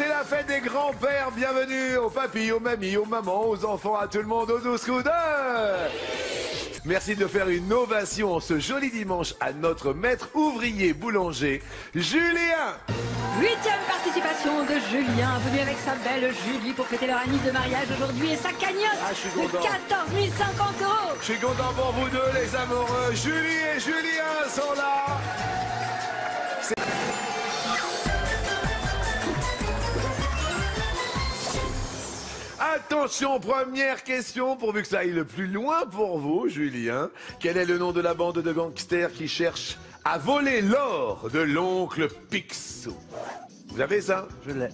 c'est la fête des grands-pères. Bienvenue aux papis, aux mamies, aux mamans, aux enfants, à tout le monde, aux 12 coudeurs. Merci de faire une ovation ce joli dimanche à notre maître ouvrier boulanger, Julien. 8e participation de Julien, venu avec sa belle Julie pour fêter leur année de mariage aujourd'hui et sa cagnotte de 14 050 €. Je suis content pour vous deux, les amoureux. Julie et Julien sont là. Attention, première question, pourvu que ça aille le plus loin pour vous, Julien. Quel est le nom de la bande de gangsters qui cherche à voler l'or de l'oncle Picsou? Vous avez ça? Je l'ai.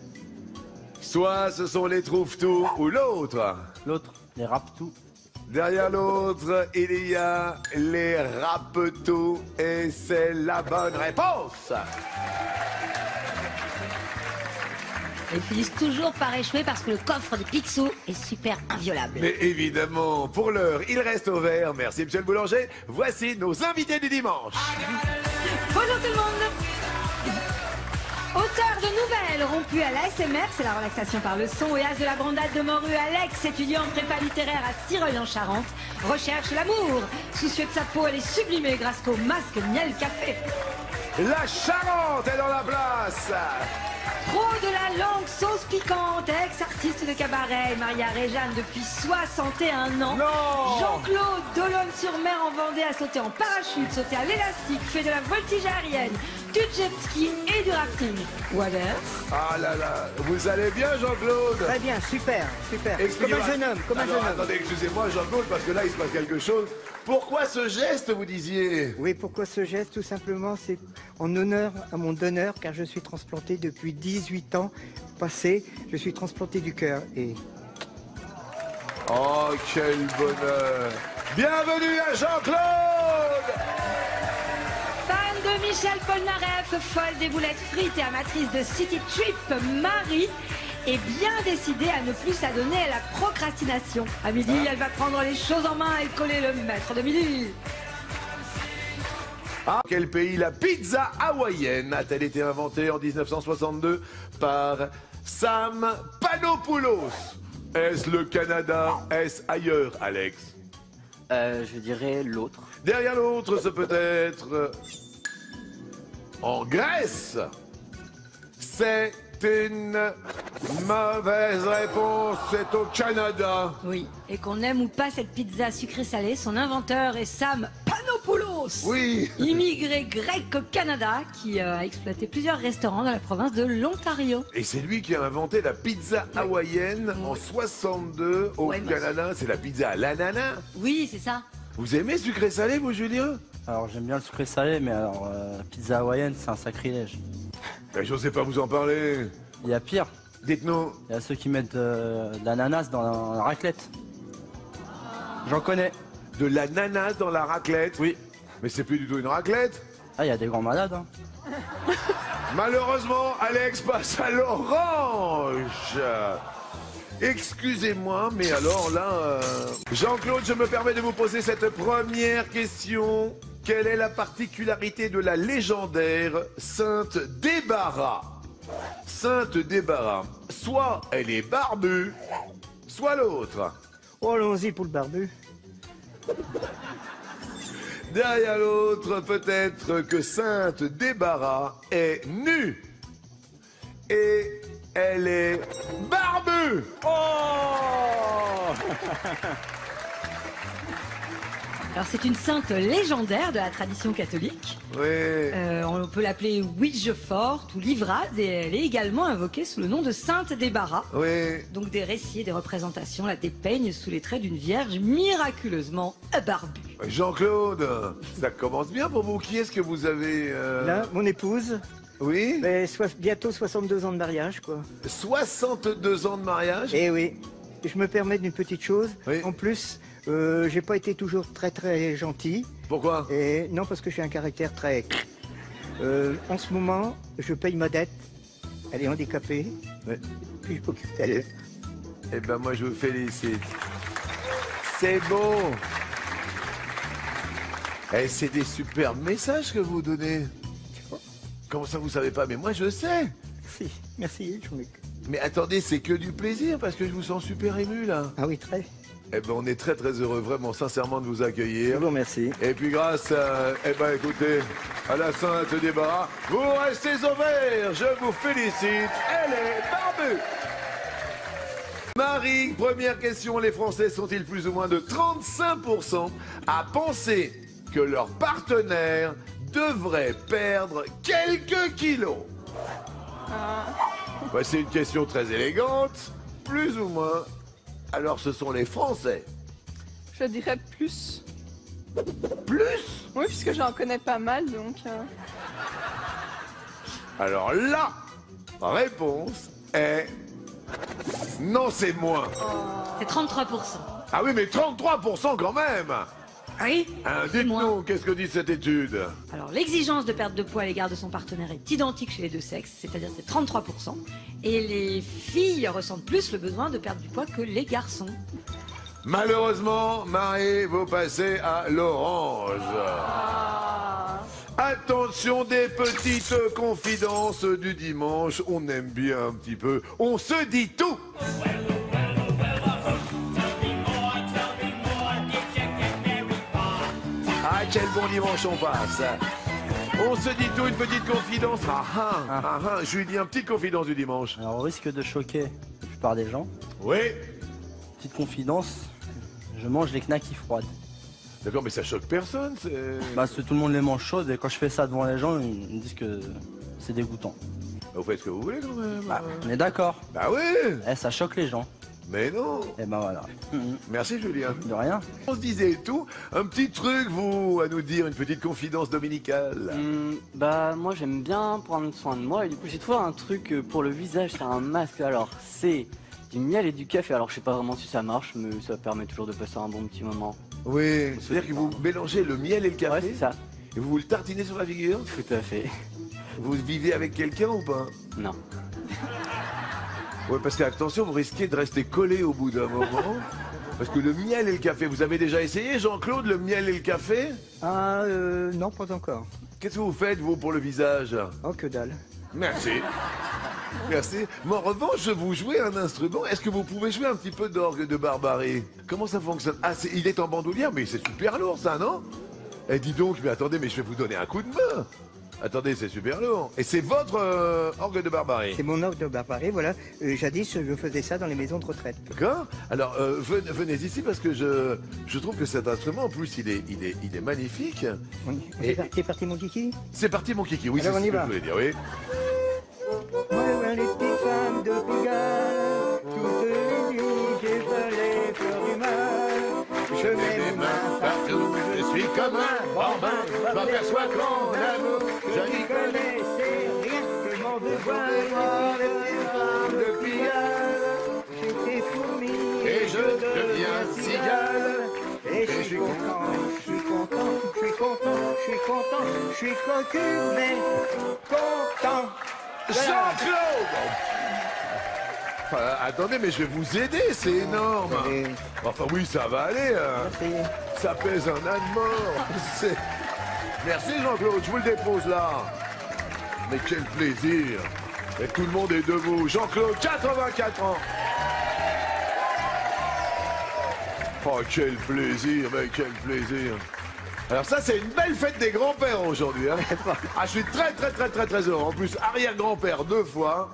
Soit ce sont les trouve-tout ou l'autre. L'autre, les rap-tout. Derrière l'autre, il y a les rap-tout et c'est la bonne réponse. Ils finissent toujours par échouer parce que le coffre de Picsou est super inviolable. Mais évidemment, pour l'heure, il reste ouvert. Merci, monsieur le boulanger. Voici nos invités du dimanche. Bonjour tout le monde. Auteur de nouvelles rompues à l'ASMR, c'est la relaxation par le son, et as de la brandade de morue, Alex, étudiant en prépa littéraire à Cireuil en Charente, recherche l'amour. Soucieux de sa peau, elle est sublimée grâce au masque miel café. La Charente est dans la place. Pro de la langue sauce piquante, ex-artiste de cabaret, marié à Réjeanne depuis 61 ans. Non. Jean-Claude, d'Olonne-sur-Mer en Vendée, a sauté en parachute, sauté à l'élastique, fait de la voltige aérienne, du jet ski et du rafting. What else? Ah là là, vous allez bien, Jean-Claude? Très bien, super, super. Comme Expliquez-moi. un jeune homme, comme un Alors, jeune homme. attendez, excusez-moi, Jean-Claude, parce que là, il se passe quelque chose. Pourquoi ce geste, vous disiez? Oui, pourquoi ce geste? Tout simplement, c'est en honneur à mon donneur, car je suis transplanté depuis 18 ans passés. Je suis transplanté du cœur et... Oh, quel bonheur! Bienvenue à Jean-Claude! Fan de Michel Polnareff, folle des boulettes frites et amatrice de City Trip, Marie est bien décidée à ne plus s'adonner à la procrastination. À midi, elle va prendre les choses en main et coller le maître de midi. Ah, quel pays la pizza hawaïenne a-t-elle été inventée en 1962 par Sam Panopoulos? Est-ce le Canada? Est-ce ailleurs, Alex? Je dirais l'autre. Derrière l'autre, ce peut être en Grèce. C'est une mauvaise réponse, c'est au Canada. Oui, et qu'on aime ou pas cette pizza sucrée-salée, son inventeur est Sam Panopoulos. Oui. Immigré grec au Canada, qui a exploité plusieurs restaurants dans la province de l'Ontario. Et c'est lui qui a inventé la pizza hawaïenne en 62 au Ouais, Canada. C'est la pizza à l'ananas. Oui, c'est ça. Vous aimez sucré-salé, vous, Julien? Alors j'aime bien le sucré salé, mais alors pizza hawaïenne, c'est un sacrilège. Je n'osais pas vous en parler. Il y a pire. Dites-nous. Il y a ceux qui mettent de l'ananas dans la raclette. J'en connais. De l'ananas dans la raclette? Oui. Mais c'est plus du tout une raclette. Ah, il y a des grands malades. Hein. Malheureusement, Alex passe à l'orange. Excusez-moi, mais alors là... Jean-Claude, je me permets de vous poser cette première question. Quelle est la particularité de la légendaire Sainte Débarras? Sainte Débarras, soit elle est barbue, soit l'autre. Oh, allons-y pour le barbu. Derrière l'autre, peut-être que Sainte Débarras est nue. Et elle est barbue. Oh Alors c'est une sainte légendaire de la tradition catholique. Oui. On peut l'appeler Witch forte ou livrade, et elle est également invoquée sous le nom de Sainte Débarras. Oui. Donc des récits et des représentations la dépeignent sous les traits d'une vierge miraculeusement barbue. Jean-Claude, ça commence bien pour vous. Qui est-ce que vous avez Là, mon épouse, Oui. mais bientôt 62 ans de mariage, quoi. 62 ans de mariage. Et oui, je me permets d'une petite chose. Oui. En plus, j'ai pas été toujours très gentil. Pourquoi? Et non, parce que j'ai un caractère très... en ce moment, je paye ma dette. Elle est handicapée. Oui. Puis je m'occupe d'elle. Eh ben moi je vous félicite. C'est beau. Eh, c'est des superbes messages que vous donnez. Comment ça vous savez pas? Mais moi je sais. Merci, merci, Mais attendez, c'est que du plaisir parce que je vous sens super ému là. Ah oui, très. Eh ben, on est très très heureux, vraiment, sincèrement, de vous Je accueillir. vous remercie. Et puis grâce à, eh ben, écoutez, à la Sainte Débarras, vous restez au vert. Je vous félicite. Elle est barbue. Marie, première question. Les Français sont-ils plus ou moins de 35% à penser que leur partenaire devrait perdre quelques kilos? Voici une question très élégante. Plus ou moins. Alors ce sont les Français. Je dirais plus. Plus? Oui, puisque j'en connais pas mal, donc... Alors la réponse est... Non, c'est moins. C'est 33%. Ah oui, mais 33% quand même. Oui, Hein, c'est moins. dites-nous, qu'est-ce que dit cette étude? Alors, l'exigence de perte de poids à l'égard de son partenaire est identique chez les deux sexes, c'est-à-dire c'est 33%. Et les filles ressentent plus le besoin de perdre du poids que les garçons. Malheureusement, Marie, vous passez à l'orange. Attention, des petites confidences du dimanche. On aime bien un petit peu. On se dit tout. Ah, quel bon dimanche on passe. On se dit tout, une petite confidence. Je lui dis une petite confidence du dimanche. Alors, au risque de choquer la plupart des gens, Oui. petite confidence, je mange les knackis froides. D'accord, mais ça choque personne. Parce que tout le monde les mange chaudes et quand je fais ça devant les gens, ils me disent que c'est dégoûtant. Vous faites ce que vous voulez quand même. Bah, on est d'accord. Bah oui. Eh, ça choque les gens. Mais non. Et ben voilà. Merci Julien. De rien. On se disait et tout, un petit truc, vous, à nous dire, une petite confidence dominicale. Bah moi j'aime bien prendre soin de moi et du coup j'ai trouvé un truc pour le visage, c'est un masque. Alors c'est du miel et du café. Alors je sais pas vraiment si ça marche mais ça permet toujours de passer un bon petit moment. Oui, c'est-à-dire que vous mélangez le miel et le café Ouais c'est ça, et vous le tartinez sur la figure. tout à fait. Vous vivez avec quelqu'un ou pas? Non. Oui, parce qu'attention, vous risquez de rester collé au bout d'un moment. Parce que le miel et le café, vous avez déjà essayé, Jean-Claude, le miel et le café? Ah, non, pas encore. Qu'est-ce que vous faites, vous, pour le visage? Oh, que dalle. Merci. Merci. Mais en revanche, vous jouez un instrument. Est-ce que vous pouvez jouer un petit peu d'orgue de Barbarie? Comment ça fonctionne? Ah, il est en bandoulière, mais c'est super lourd, ça, non? Eh, dis donc, mais attendez, mais je vais vous donner un coup de main. Attendez, c'est super lourd. Et c'est votre orgue de Barbarie? C'est mon orgue de Barbarie, voilà. Jadis, je faisais ça dans les maisons de retraite. D'accord. Alors, venez ici parce que je trouve que cet instrument, en plus, il est magnifique. Oui. Et- C'est parti, mon kiki? C'est parti, mon kiki. Oui, c'est Alors, ce on y que va. je voulais dire, oui. Moi, les petites femmes de Pigalle, toutes les nuits, j'ai fait les fleurs du mal. Je mets mes mains partout, je suis comme un bambin. Je m'aperçois qu'en amour, je n'y connaissais rien, je m'en veux voir les petites femmes de Pigalle. J'étais fourmi Et je deviens cigale. Et je suis content, je suis content, je suis content, je suis content, je suis cocu, mais content. Jean-Claude. Attendez, mais je vais vous aider, c'est énorme. Allez. Enfin oui, ça va aller. Ça pèse un âne mort. Merci Jean-Claude, je vous le dépose là. Mais quel plaisir. Et tout le monde est debout. Jean-Claude, 84 ans. Oh, quel plaisir, mais quel plaisir. Alors ça, c'est une belle fête des grands-pères aujourd'hui. Hein. Ah, je suis très heureux. En plus, arrière-grand-père 2 fois.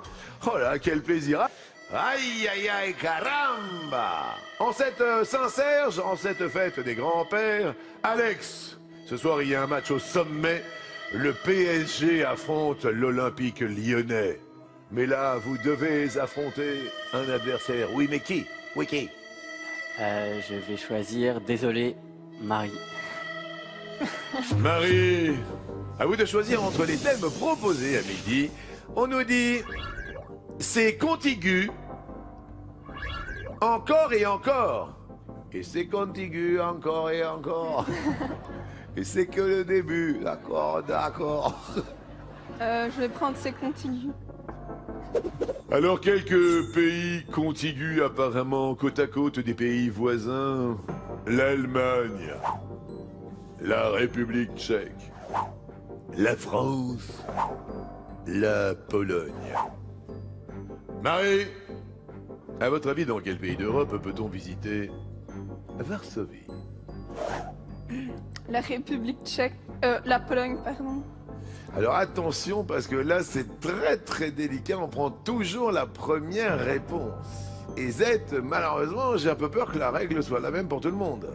Oh là, quel plaisir. Aïe, aïe, aïe, caramba. En cette Saint-Serge, en cette fête des grands-pères, Alex, ce soir, il y a un match au sommet. Le PSG affronte l'Olympique lyonnais. Mais là, vous devez affronter un adversaire. Oui, mais qui? Oui, qui? Je vais choisir, désolé, Marie. Marie, à vous de choisir entre les thèmes proposés à midi. On nous dit, c'est contigu, encore et encore. Et c'est contigu, encore et encore. Et c'est que le début, d'accord, d'accord. Je vais prendre ces contigus. Alors, quelques pays contigus apparemment côte à côte des pays voisins. L'Allemagne, la République tchèque, la France, la Pologne. Marie, à votre avis, dans quel pays d'Europe peut-on visiter Varsovie? La République tchèque. La Pologne, pardon. Alors attention, parce que là, c'est très très délicat. On prend toujours la première réponse. Et Z, malheureusement, j'ai un peu peur que la règle soit la même pour tout le monde.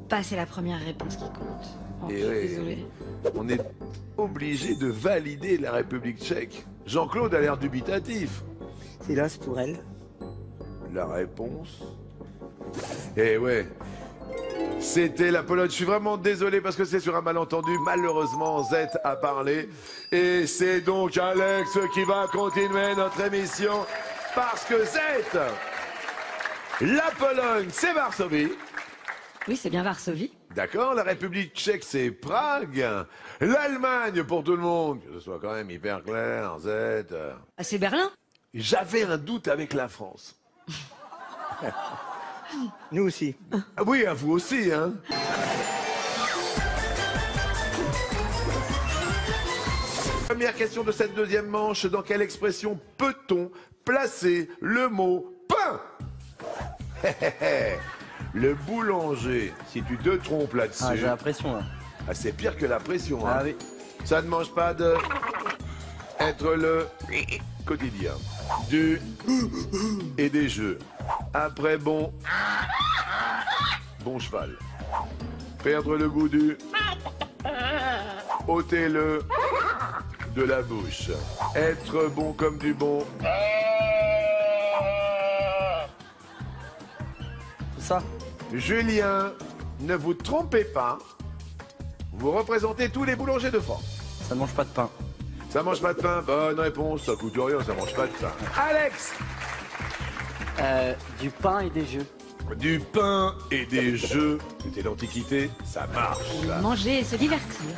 Pas, c'est la première réponse qui compte. Oh, Et je suis oui. désolée. On est obligé de valider la République tchèque. Jean-Claude a l'air dubitatif. Hélas pour elle. La réponse... Eh ouais, c'était la Pologne. Je suis vraiment désolé parce que c'est sur un malentendu. Malheureusement, Z a parlé. Et c'est donc Alex qui va continuer notre émission. Parce que Z, la Pologne, c'est Varsovie. Oui, c'est bien Varsovie. D'accord, la République tchèque, c'est Prague. L'Allemagne, pour tout le monde, que ce soit quand même hyper clair, Z. Ah, c'est Berlin. J'avais un doute avec la France. Nous aussi. Ah oui, à vous aussi, hein. Première question de cette deuxième manche. Dans quelle expression peut-on placer le mot pain? Le boulanger, si tu te trompes là-dessus... Ah, j'ai la pression là. Ah, c'est pire que la pression, hein. Ah oui. Ça ne mange pas de... Être le quotidien. Du... et des jeux. Après bon... Bon cheval. Perdre le goût du... ôter le... de la bouche. Être bon comme du bon... C'est ça. Julien, ne vous trompez pas. Vous représentez tous les boulangers de France. Ça ne mange pas de pain. Ça mange pas de pain? Bonne réponse, ça coûte rien, ça mange pas de pain. Alex! Du pain et des jeux. Du pain et des jeux. C'était l'Antiquité, ça marche. ça. Manger et se divertir.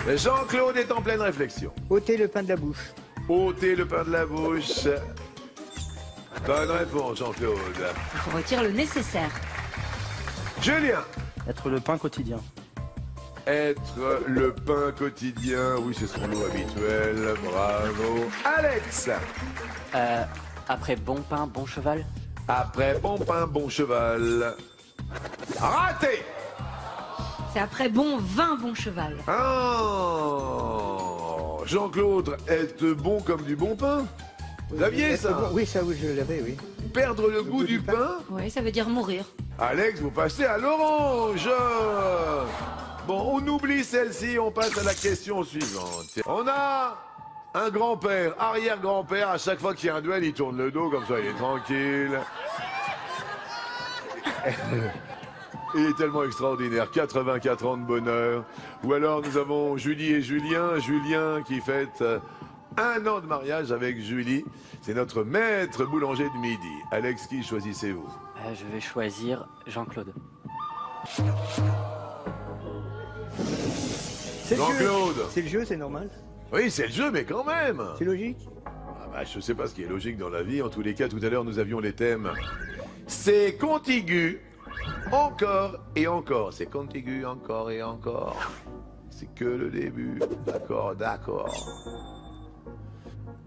Jean-Claude est en pleine réflexion. Ôter le pain de la bouche. Ôter le pain de la bouche. Bonne réponse, Jean-Claude. Il faut retirer le nécessaire. Julien! Être le pain quotidien. Être le pain quotidien. Oui, c'est son lot habituel. Bravo. Alex! Après bon pain, bon cheval. Après bon pain, bon cheval. Raté! C'est après bon vin, bon cheval. Oh, Jean-Claude, être bon comme du bon pain. Vous l'aviez, Être ça? bon. Oui, ça, oui, je l'avais, oui. Perdre le goût du pain? Oui, ça veut dire mourir. Alex, vous passez à l'orange. Bon, on oublie celle-ci, on passe à la question suivante. On a un grand-père, arrière-grand-père, à chaque fois qu'il y a un duel, il tourne le dos, comme ça il est tranquille. Il est tellement extraordinaire, 84 ans de bonheur. Ou alors nous avons Julie et Julien, Julien qui fête 1 an de mariage avec Julie. C'est notre maître boulanger de midi. Alex, qui choisissez-vous? Je vais choisir Jean-Claude. C'est le jeu. Jean-Claude. C'est le jeu, c'est normal. Oui, c'est le jeu, mais quand même. C'est logique. Ah bah, je sais pas ce qui est logique dans la vie. En tous les cas, tout à l'heure, nous avions les thèmes. C'est contigu, encore et encore. C'est contigu, encore et encore. C'est que le début. D'accord, d'accord.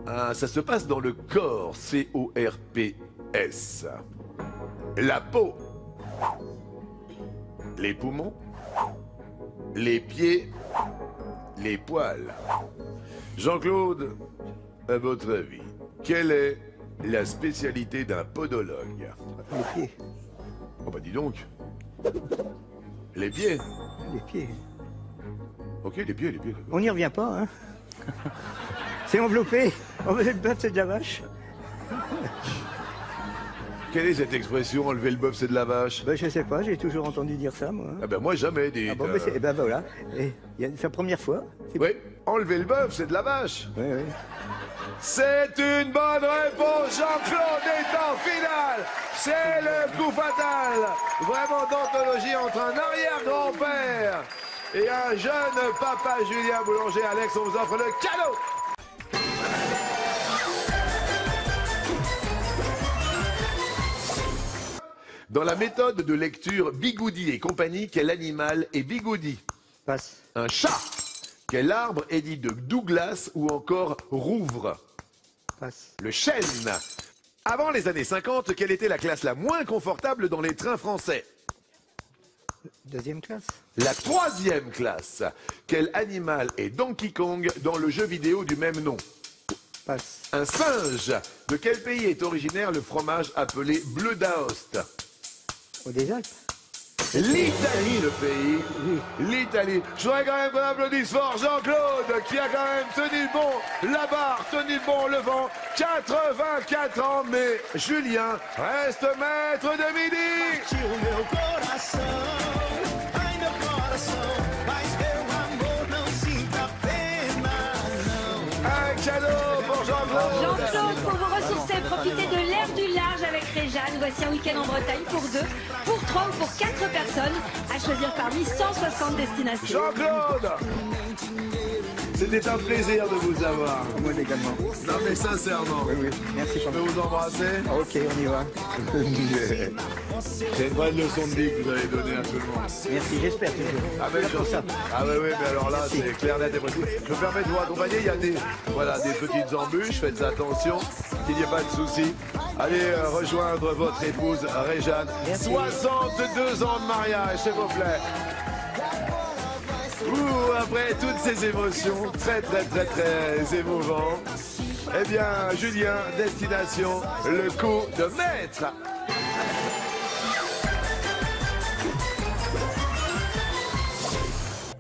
Ah, ça se passe dans le corps. C-O-R-P-S. La peau. Les poumons. Les pieds. Les poils. Jean-Claude, à votre avis, quelle est la spécialité d'un podologue? Les pieds. Oh bah dis donc. Les pieds. Les pieds. Ok, les pieds, les pieds. On n'y revient pas, hein. C'est enveloppé. Enlever le bœuf, c'est de la vache. Quelle est cette expression, enlever le bœuf, c'est de la vache? Ben, je sais pas, j'ai toujours entendu dire ça, moi. Ah ben moi jamais dit. Ah bon, ben, ben voilà. C'est la première fois. Oui, enlever le bœuf, c'est de la vache. Oui, oui. C'est une bonne réponse, Jean-Claude est en finale. C'est le coup fatal, vraiment d'anthologie entre un arrière-grand-père et un jeune papa Julien Boulanger. Alex, on vous offre le cadeau. Dans la méthode de lecture Bigoudi et compagnie, quel animal est Bigoudi? Passe. Un chat. Quel arbre est dit de Douglas ou encore Rouvre? Passe. Le chêne. Avant les années 50, quelle était la classe la moins confortable dans les trains français? Deuxième classe. La troisième classe. Quel animal est Donkey Kong dans le jeu vidéo du même nom? Passe. Un singe. De quel pays est originaire le fromage appelé bleu d'Aoste? Au des Alpes. L'Italie, le pays. L'Italie. Je voudrais quand même qu'on applaudisse fort Jean-Claude, qui a quand même tenu bon la barre, tenu bon le vent. 84 ans, mais Julien reste maître de midi. Un cadeau pour Jean-Claude. Jean-Claude, pour vous ressourcer, profitez de l'air du large avec Réjeanne. Voici un week-end en Bretagne pour 2, pour 3 ou pour 4 personnes, à choisir parmi 160 destinations. Jean-Claude, c'était un plaisir de vous avoir. Moi également. Non mais sincèrement, Oui, oui. Merci. je peux vous embrasser. Ok, on y va. C'est une bonne leçon de vie que vous avez donnée à tout le monde. Merci, j'espère toujours. Ah mais Pour ça. oui, mais alors là, c'est clair, net et précis. Je me permets de vous accompagner, il y a des petites embûches, faites attention, qu'il n'y ait pas de soucis. Allez rejoindre votre épouse Réjeanne. 62 ans de mariage, s'il vous plaît. Ouh, après toutes ces émotions, très émouvant, eh bien, Julien, destination, le coup de maître.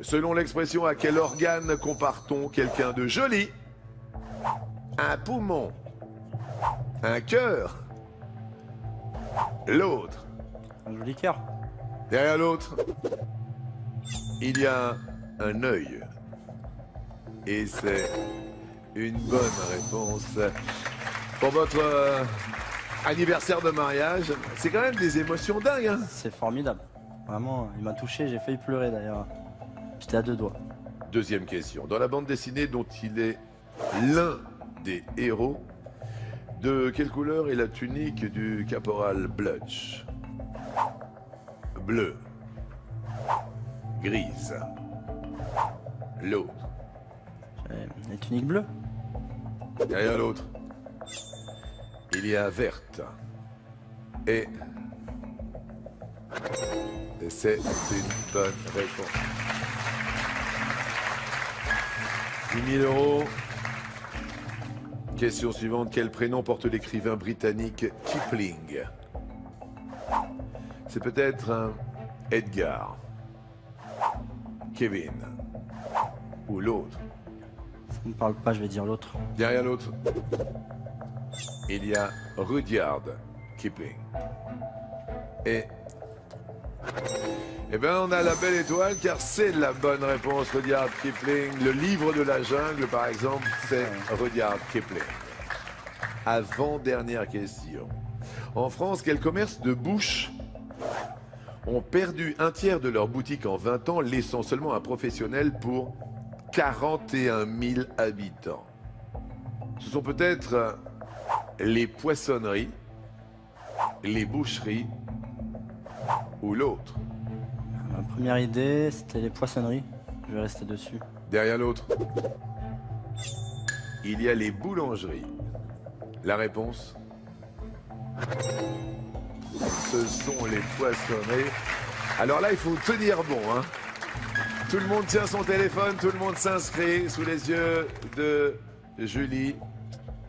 Selon l'expression, à quel organe compare-t-on quelqu'un de joli? Un poumon, un cœur, l'autre. Un joli cœur. Derrière l'autre, il y a un œil. Et c'est une bonne réponse pour votre anniversaire de mariage. C'est quand même des émotions dingues, hein? C'est formidable. Vraiment, il m'a touché, j'ai failli pleurer d'ailleurs. J'étais à 2 doigts. Deuxième question. Dans la bande dessinée dont il est l'un des héros, de quelle couleur est la tunique du caporal Blutch? Bleu. Grise. L'autre. Les tuniques bleues. Derrière l'autre, il y a verte. Et c'est une bonne réponse. 10 000 €. Question suivante. Quel prénom porte l'écrivain britannique Kipling? C'est peut-être un Edgar, Kevin ou l'autre. Ça ne me parle pas, je vais dire l'autre. Derrière l'autre, il y a Rudyard Kipling. Et bien, on a la belle étoile car c'est la bonne réponse, Rudyard Kipling. Le livre de la jungle, par exemple, c'est Rudyard Kipling. Avant-dernière question. En France, quels commerces de bouche ont perdu un tiers de leur boutique en 20 ans, laissant seulement un professionnel pour 41 000 habitants? Ce sont peut-être les poissonneries, les boucheries ou l'autre. Ma première idée, c'était les poissonneries. Je vais rester dessus. Derrière l'autre, il y a les boulangeries. La réponse, ce sont les poissonneries. Alors là, il faut tenir bon, hein. Tout le monde tient son téléphone, tout le monde s'inscrit sous les yeux de Julie.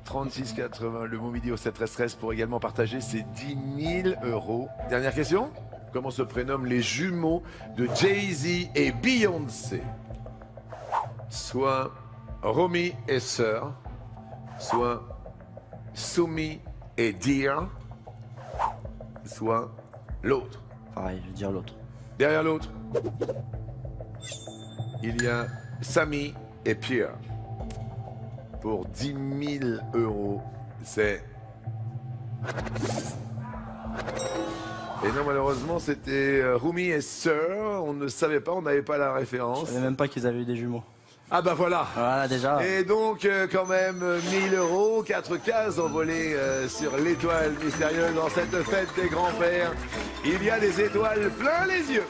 36,80, le mot midi au 7-13-13 pour également partager ses 10 000 €. Dernière question. Comment se prénomment les jumeaux de Jay-Z et Beyoncé? Soit Romy et Sœur, soit Sumi et Dear, soit l'autre. Pareil, je vais dire l'autre. Derrière l'autre, il y a Sami et Pierre. Pour 10 000 €, c'est... Et non, malheureusement, c'était Rumi et Sir. On ne savait pas, on n'avait pas la référence. Je savais même pas qu'ils avaient eu des jumeaux. Ah bah voilà. Voilà, déjà. Et donc, quand même, 1 000 €, 4 cases envolées sur l'étoile mystérieuse dans cette fête des grands-pères. Il y a des étoiles plein les yeux.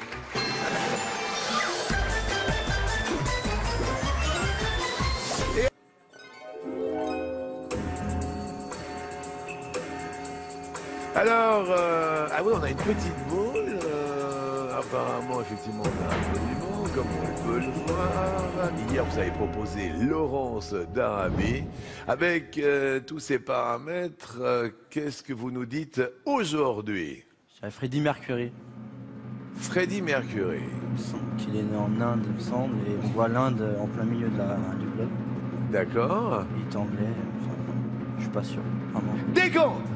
Ah oui, on a une petite boule. Apparemment, effectivement, on a absolument, comme on peut le voir. Hier, vous avez proposé Laurence d'Arabie. Avec tous ces paramètres, qu'est-ce que vous nous dites aujourd'hui? J'avais Freddie Mercury. Freddie Mercury. Il me semble qu'il est né en Inde, il me semble, et on voit l'Inde en plein milieu du globe. D'accord. Il est anglais, je suis pas sûr, vraiment. Décompte.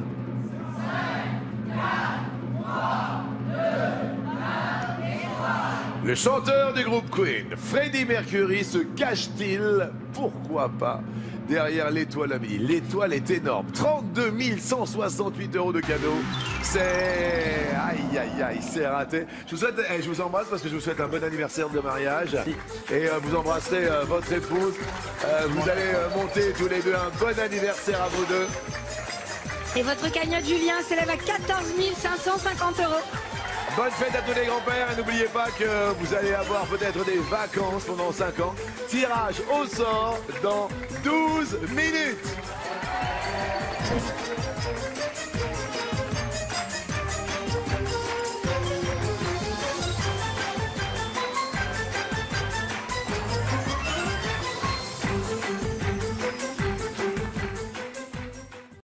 Le chanteur du groupe Queen, Freddie Mercury, se cache-t-il, pourquoi pas, derrière l'étoile à midi? L'étoile est énorme, 32 168 € de cadeau. C'est... Aïe, aïe, aïe, c'est raté. Je vous souhaite, je vous embrasse parce que je vous souhaite un bon anniversaire de mariage. Merci. Et vous embrasserez votre épouse. Vous allez monter tous les deux un bon anniversaire à vous deux. Et votre cagnotte Julien s'élève à 14 550 €. Bonne fête à tous les grands-pères et n'oubliez pas que vous allez avoir peut-être des vacances pendant 5 ans. Tirage au sort dans 12 minutes.